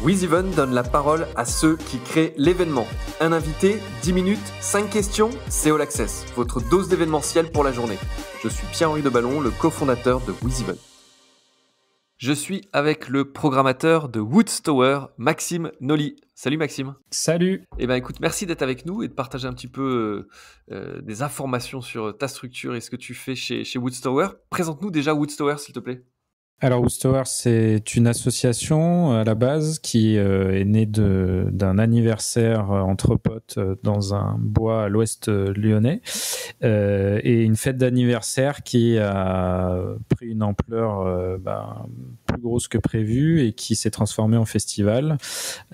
WizEven donne la parole à ceux qui créent l'événement. Un invité, 10 minutes, 5 questions, c'est All Access, votre dose d'événementiel pour la journée. Je suis Pierre-Henri Deballon, le cofondateur de WizEven. Je suis avec le programmateur de Woods Tower, Maxime Nolly. Salut Maxime. Salut. Écoute, merci d'être avec nous et de partager un petit peu des informations sur ta structure et ce que tu fais chez Woods Tower. Présente-nous déjà Woods Tower, s'il te plaît. Alors Woods Tower, c'est une association à la base qui est née d'un anniversaire entre potes dans un bois à l'ouest lyonnais et une fête d'anniversaire qui a pris une ampleur plus grosse que prévu et qui s'est transformée en festival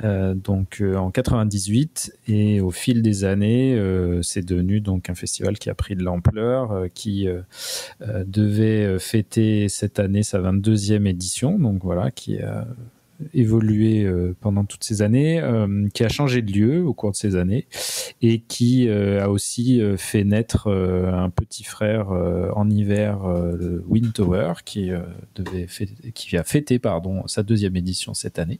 en 98, et au fil des années c'est devenu donc un festival qui a pris de l'ampleur, qui devait fêter cette année sa 22e édition, donc voilà, qui a évolué pendant toutes ces années, qui a changé de lieu au cours de ces années et qui a aussi fait naître un petit frère en hiver, le Wind Tower, qui a fêté sa 2e édition cette année.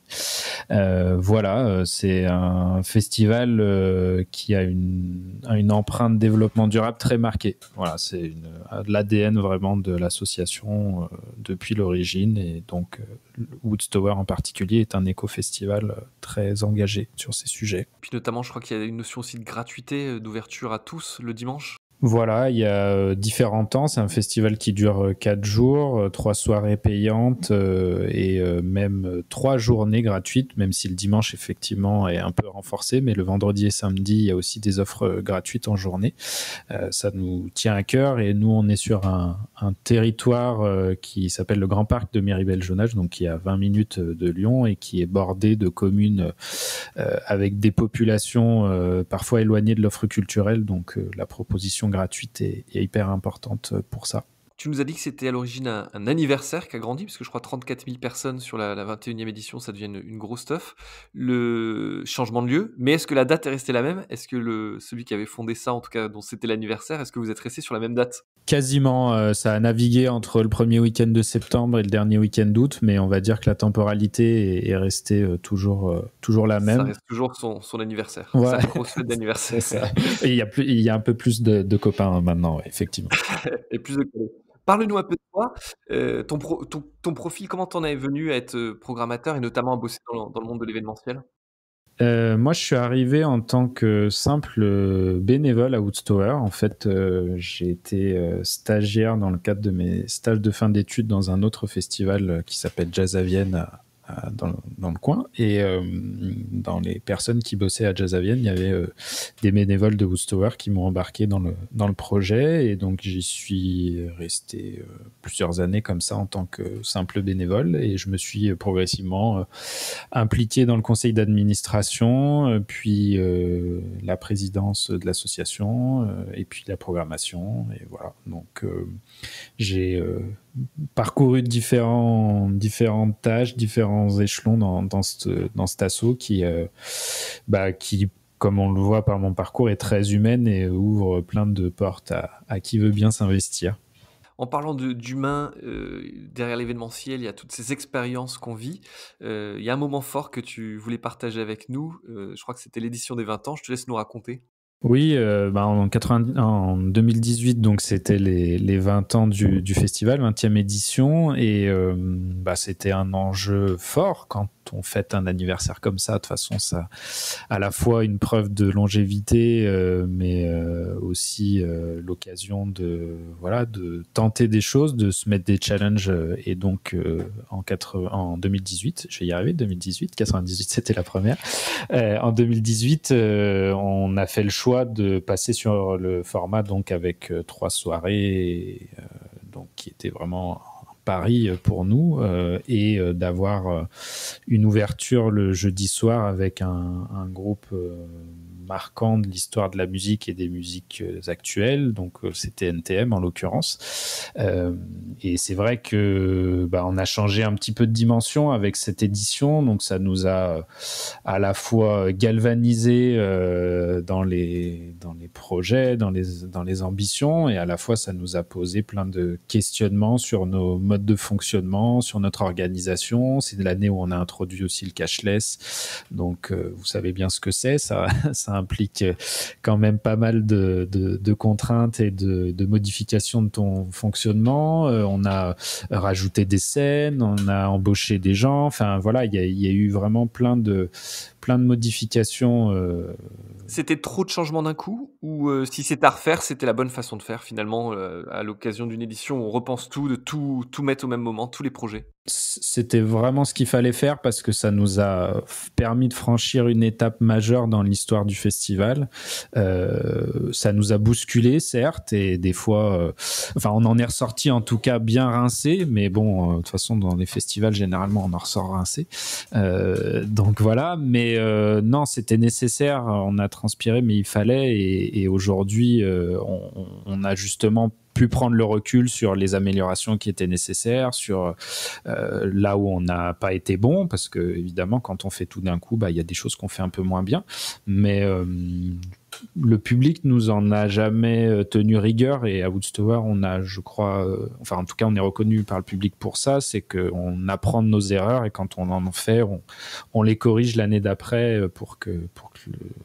C'est un festival qui a une empreinte développement durable très marquée. Voilà, c'est l'ADN vraiment de l'association depuis l'origine, et donc Woods Tower en particulier est un éco-festival très engagé sur ces sujets. Puis notamment, je crois qu'il y a une notion aussi de gratuité, d'ouverture à tous le dimanche. Voilà, il y a différents temps. C'est un festival qui dure 4 jours, 3 soirées payantes et même 3 journées gratuites, même si le dimanche, effectivement, est un peu renforcé. Mais le vendredi et samedi, il y a aussi des offres gratuites en journée. Ça nous tient à cœur, et nous, on est sur un territoire qui s'appelle le Grand Parc de Méribel-Jonage, donc qui est à 20 minutes de Lyon et qui est bordé de communes avec des populations parfois éloignées de l'offre culturelle. Donc la proposition gratuite est hyper importante pour ça. Tu nous as dit que c'était à l'origine un anniversaire qui a grandi, parce que je crois 34 000 personnes sur la 21e édition, ça devient une grosse stuff. Le changement de lieu, mais est-ce que la date est restée la même ? Est-ce que celui qui avait fondé ça, en tout cas dont c'était l'anniversaire, est-ce que vous êtes resté sur la même date ? Quasiment, ça a navigué entre le premier week-end de septembre et le dernier week-end d'août, mais on va dire que la temporalité est restée toujours la même. Ça reste toujours son anniversaire, ouais. Sa grosse fête d'anniversaire. C'est ça. Et il y a un peu plus de copains maintenant, effectivement. Et plus de collègues. Parle-nous un peu de toi, ton profil, comment t'en es venu à être programmateur et notamment à bosser dans le monde de l'événementiel ? Moi, je suis arrivé en tant que simple bénévole à Woods Tower. En fait, j'ai été stagiaire dans le cadre de mes stages de fin d'études dans un autre festival qui s'appelle Jazz à Vienne dans le coin. Et dans les personnes qui bossaient à Jazz à Vienne, il y avait des bénévoles de Woods Tower qui m'ont embarqué dans le projet. Et donc, j'y suis resté plusieurs années comme ça en tant que simple bénévole. Et je me suis progressivement impliqué dans le conseil d'administration, puis la présidence de l'association, et puis la programmation. Et voilà. Donc, j'ai parcouru différentes tâches, différents échelons dans cet asso qui, comme on le voit par mon parcours, est très humaine et ouvre plein de portes à qui veut bien s'investir. En parlant d'humain, derrière l'événementiel, il y a toutes ces expériences qu'on vit. Il y a un moment fort que tu voulais partager avec nous. Je crois que c'était l'édition des 20 ans. Je te laisse nous raconter. Oui, en 2018, donc c'était les 20 ans du festival, 20e édition, et c'était un enjeu fort quand on fête un anniversaire comme ça. De toute façon, ça à la fois une preuve de longévité, mais aussi l'occasion de tenter des choses, de se mettre des challenges. Et donc en 2018, je vais y arriver, 98 c'était la première. En 2018, on a fait le choix de passer sur le format donc avec 3 soirées, donc qui était vraiment un pari pour nous, et d'avoir une ouverture le jeudi soir avec un groupe marquants de l'histoire de la musique et des musiques actuelles. Donc c'était NTM en l'occurrence. Et c'est vrai que on a changé un petit peu de dimension avec cette édition. Donc ça nous a à la fois galvanisé dans les projets, dans les ambitions, et à la fois ça nous a posé plein de questionnements sur nos modes de fonctionnement, sur notre organisation. C'est l'année où on a introduit aussi le cashless, donc vous savez bien ce que c'est. Ça implique quand même pas mal de contraintes et de modifications de ton fonctionnement. On a rajouté des scènes, on a embauché des gens. Enfin voilà, il y a eu vraiment plein de modifications. C'était trop de changements d'un coup, ou si c'était à refaire, c'était la bonne façon de faire finalement, à l'occasion d'une édition où on repense tout, de tout mettre au même moment, tous les projets? C'était vraiment ce qu'il fallait faire parce que ça nous a permis de franchir une étape majeure dans l'histoire du festival. Ça nous a bousculé, certes, et des fois, on en est ressorti en tout cas bien rincé, mais bon, de toute façon, dans les festivals, généralement, on en ressort rincé. Donc voilà, mais non, c'était nécessaire, on a transpiré, mais il fallait, et aujourd'hui, on a justement pu prendre le recul sur les améliorations qui étaient nécessaires, sur là où on n'a pas été bon, parce que évidemment quand on fait tout d'un coup, il y a des choses qu'on fait un peu moins bien, mais le public nous en a jamais tenu rigueur, et à Woodstower on a, je crois, en tout cas on est reconnu par le public pour ça, c'est qu'on apprend de nos erreurs, et quand on en fait, on les corrige l'année d'après pour que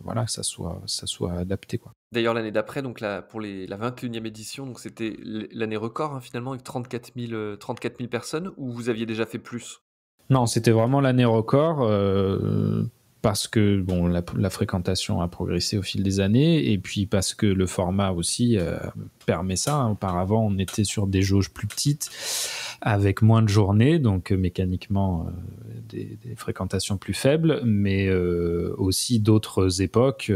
voilà, ça soit adapté, quoi. D'ailleurs, l'année d'après, donc pour la 21e édition, donc c'était l'année record, hein, finalement, avec 34 000 personnes, ou vous aviez déjà fait plus? Non, c'était vraiment l'année record, parce que bon, la fréquentation a progressé au fil des années, et puis parce que le format aussi permet ça, hein. Auparavant, on était sur des jauges plus petites, avec moins de journées, donc mécaniquement des fréquentations plus faibles, mais aussi d'autres époques,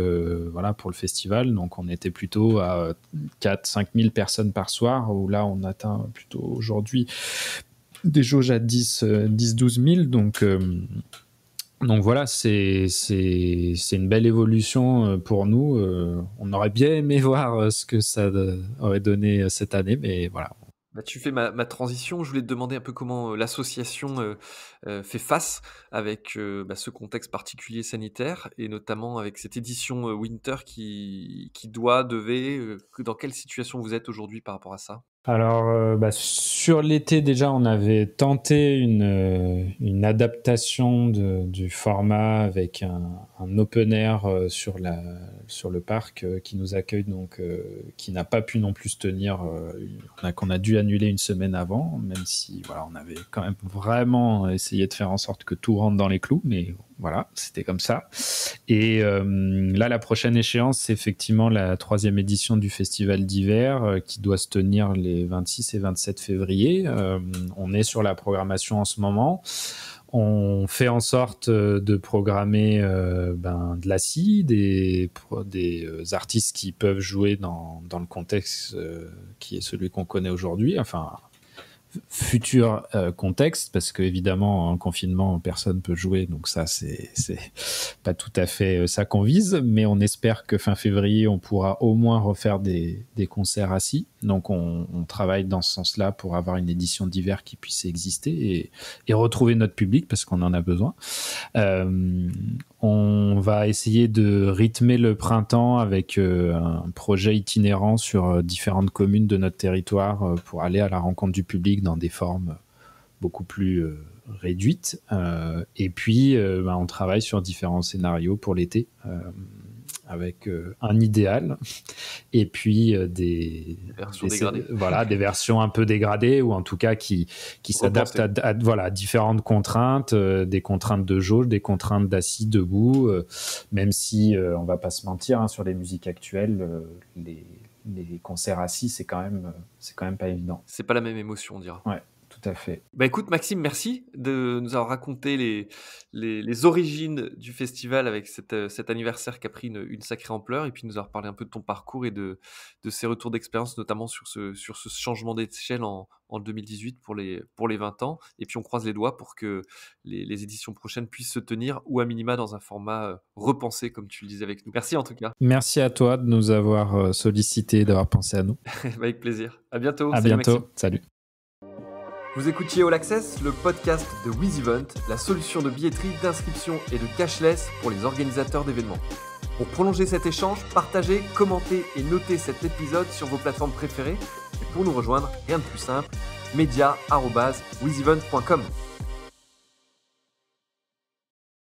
voilà, pour le festival. Donc on était plutôt à 4-5 000 personnes par soir, où là on atteint plutôt aujourd'hui des jauges à 10-12 000. Donc voilà, c'est une belle évolution pour nous. On aurait bien aimé voir ce que ça aurait donné cette année, mais voilà. Tu fais ma transition. Je voulais te demander un peu comment, l'association, fait face avec, ce contexte particulier sanitaire, et notamment avec cette édition, Winter qui devait, dans quelle situation vous êtes aujourd'hui par rapport à ça? Alors, sur l'été, déjà, on avait tenté une adaptation du format avec un open air sur le parc qui nous accueille, donc qui n'a pas pu non plus se tenir, qu'on a dû annuler une semaine avant, même si voilà, on avait quand même vraiment essayé de faire en sorte que tout rentre dans les clous, mais voilà, c'était comme ça. Et là, la prochaine échéance, c'est effectivement la 3e édition du festival d'hiver qui doit se tenir les 26 et 27 février. On est sur la programmation en ce moment. On fait en sorte de programmer de l'ACI, des artistes qui peuvent jouer dans le contexte qui est celui qu'on connaît aujourd'hui, enfin futur contexte, parce que évidemment en confinement personne peut jouer, donc ça c'est pas tout à fait ça qu'on vise, mais on espère que fin février on pourra au moins refaire des concerts assis. Donc on travaille dans ce sens-là pour avoir une édition d'hiver qui puisse exister et retrouver notre public, parce qu'on en a besoin. On va essayer de rythmer le printemps avec un projet itinérant sur différentes communes de notre territoire pour aller à la rencontre du public dans des formes beaucoup plus réduites. Et puis, on travaille sur différents scénarios pour l'été, avec un idéal, et puis des versions dégradées. Voilà, des versions un peu dégradées, ou en tout cas qui s'adaptent à voilà, différentes contraintes, des contraintes de jauge, des contraintes d'assis, debout, même si on va pas se mentir, hein, sur les musiques actuelles, les concerts assis, c'est quand même pas évident. C'est pas la même émotion, on dira. Ouais, tout Tout à fait. Bah écoute Maxime, merci de nous avoir raconté les origines du festival avec cet anniversaire qui a pris une sacrée ampleur et puis nous avoir parlé un peu de ton parcours et de ces retours d'expérience, notamment sur ce changement d'échelle en 2018 pour les 20 ans. Et puis on croise les doigts pour que les éditions prochaines puissent se tenir ou à minima dans un format repensé, comme tu le disais avec nous. Merci en tout cas. Merci à toi de nous avoir sollicité, d'avoir pensé à nous. Avec plaisir. À bientôt. À Salut, bientôt. Maxime. Salut. Vous écoutiez All Access, le podcast de WizEvent, la solution de billetterie, d'inscription et de cashless pour les organisateurs d'événements. Pour prolonger cet échange, partagez, commentez et notez cet épisode sur vos plateformes préférées. Et pour nous rejoindre, rien de plus simple, media@wizevent.com.